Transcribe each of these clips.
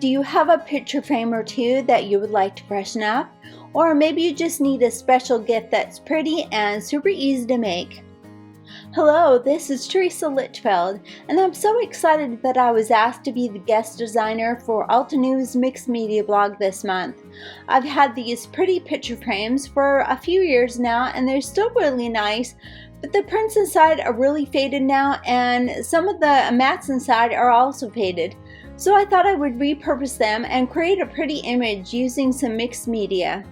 Do you have a picture frame or two that you would like to freshen up? Or maybe you just need a special gift that's pretty and super easy to make. Hello, this is Teresa Litchfield, and I'm so excited that I was asked to be the guest designer for Altenew's mixed media blog this month. I've had these pretty picture frames for a few years now, and they're still really nice, but the prints inside are really faded now, and some of the mats inside are also faded. So I thought I would repurpose them and create a pretty image using some mixed media.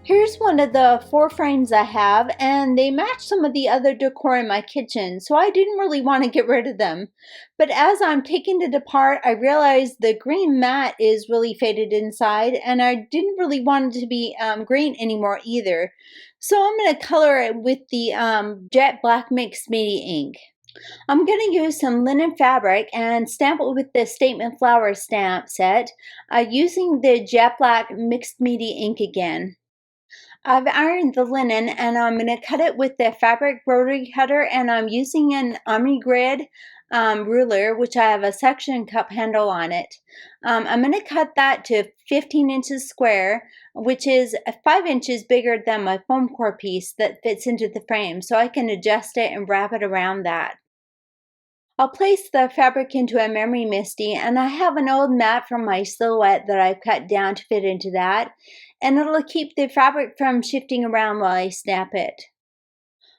Here's one of the 4 frames I have, and they match some of the other decor in my kitchen, so I didn't really want to get rid of them. But as I'm taking it apart, I realized the green mat is really faded inside, and I didn't really want it to be green anymore either. So I'm going to color it with the jet black mixed media ink. I'm going to use some linen fabric and stamp it with the Statement Flower stamp set using the jet black mixed media ink again. I've ironed the linen and I'm going to cut it with the fabric rotary cutter, and I'm using an Omni Grid ruler, which I have a suction cup handle on it. I'm going to cut that to 15 inches square, which is 5 inches bigger than my foam core piece that fits into the frame, so I can adjust it and wrap it around that. I'll place the fabric into a memory MISTI, and I have an old mat from my silhouette that I've cut down to fit into that, and it'll keep the fabric from shifting around while I stamp it.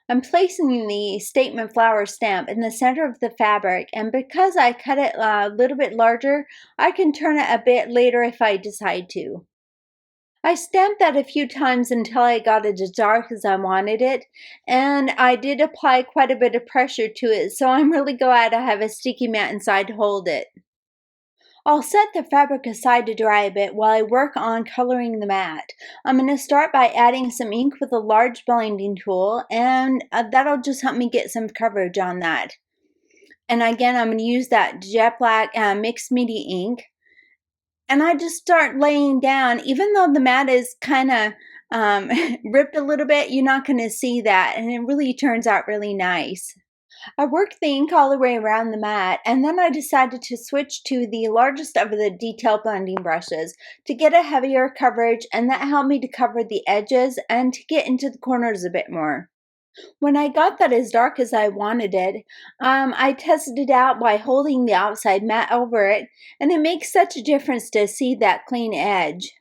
I'm placing the Statement Flower stamp in the center of the fabric, and because I cut it a little bit larger, I can turn it a bit later if I decide to. I stamped that a few times until I got it as dark as I wanted it, and I did apply quite a bit of pressure to it, so I'm really glad I have a sticky mat inside to hold it. I'll set the fabric aside to dry a bit while I work on coloring the mat. I'm going to start by adding some ink with a large blending tool, and that'll just help me get some coverage on that. And again, I'm going to use that jet black mixed media ink. And I just start laying down, even though the mat is kind of ripped a little bit, you're not going to see that, and it really turns out really nice. I worked the ink all the way around the mat, and then I decided to switch to the largest of the detail blending brushes to get a heavier coverage, and that helped me to cover the edges and to get into the corners a bit more. When I got that as dark as I wanted it, I tested it out by holding the outside mat over it, and it makes such a difference to see that clean edge.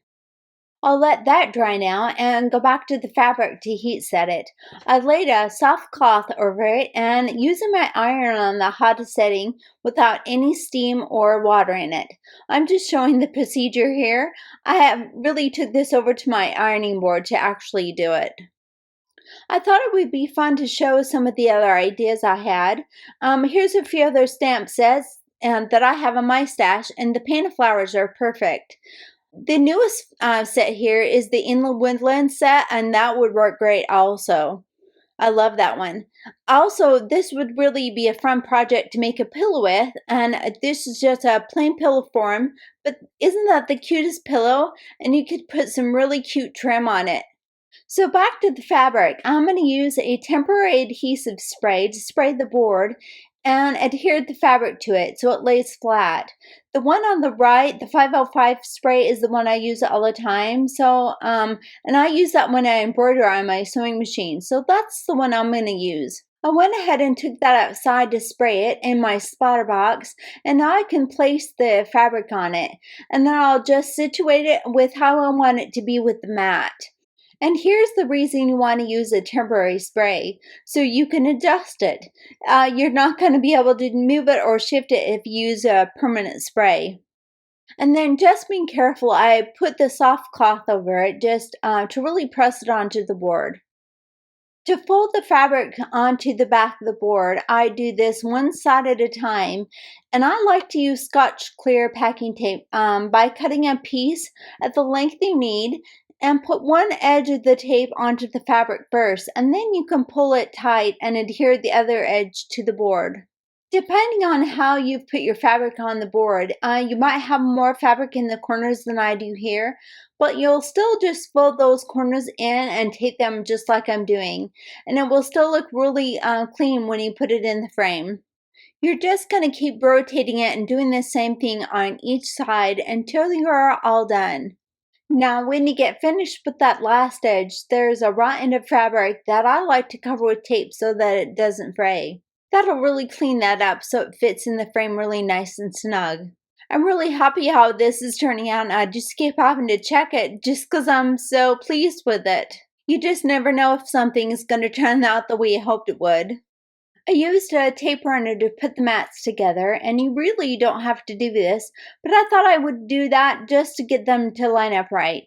I'll let that dry now and go back to the fabric to heat set it. I laid a soft cloth over it and using my iron on the hottest setting without any steam or water in it. I'm just showing the procedure here. I have really took this over to my ironing board to actually do it. I thought it would be fun to show some of the other ideas I had. Here's a few other stamp sets that I have in my stash, and the painted flowers are perfect. The newest set here is the Woodland set, and that would work great also. I love that one. Also, this would really be a fun project to make a pillow with, and this is just a plain pillow form, but isn't that the cutest pillow? And you could put some really cute trim on it. So back to the fabric, I'm going to use a temporary adhesive spray to spray the board and adhere the fabric to it so it lays flat. The one on the right, the 505 spray, is the one I use all the time. So, and I use that when I embroider on my sewing machine. So that's the one I'm going to use. I went ahead and took that outside to spray it in my spotter box, and now I can place the fabric on it. And then I'll just situate it with how I want it to be with the mat. And here's the reason you want to use a temporary spray, so you can adjust it. You're not going to be able to move it or shift it if you use a permanent spray. And then just being careful, I put the soft cloth over it just to really press it onto the board. To fold the fabric onto the back of the board, I do this one side at a time, and I like to use Scotch Clear packing tape by cutting a piece at the length you need, and put one edge of the tape onto the fabric first, and then you can pull it tight and adhere the other edge to the board. Depending on how you've put your fabric on the board, you might have more fabric in the corners than I do here, but you'll still just fold those corners in and tape them just like I'm doing, and it will still look really clean when you put it in the frame. You're just going to keep rotating it and doing the same thing on each side until you're all done. Now, when you get finished with that last edge, there's a raw end of fabric that I like to cover with tape so that it doesn't fray. That'll really clean that up so it fits in the frame really nice and snug. I'm really happy how this is turning out, and I just keep having to check it just because I'm so pleased with it. You just never know if something is going to turn out the way you hoped it would. I used a tape runner to put the mats together, and you really don't have to do this, but I thought I would do that just to get them to line up right.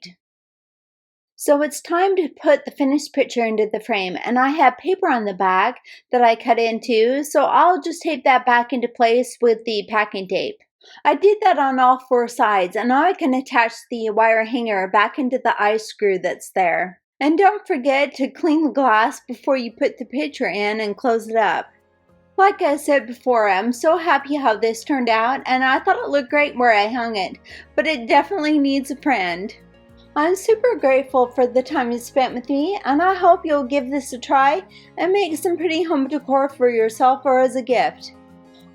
So it's time to put the finished picture into the frame, and I have paper on the back that I cut into, so I'll just tape that back into place with the packing tape. I did that on all 4 sides, and now I can attach the wire hanger back into the eye screw that's there. And don't forget to clean the glass before you put the picture in and close it up. Like I said before, I'm so happy how this turned out, and I thought it looked great where I hung it, but it definitely needs a friend. I'm super grateful for the time you spent with me, and I hope you'll give this a try and make some pretty home decor for yourself or as a gift.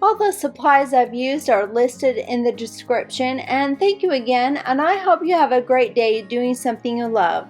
All the supplies I've used are listed in the description, and thank you again, and I hope you have a great day doing something you love.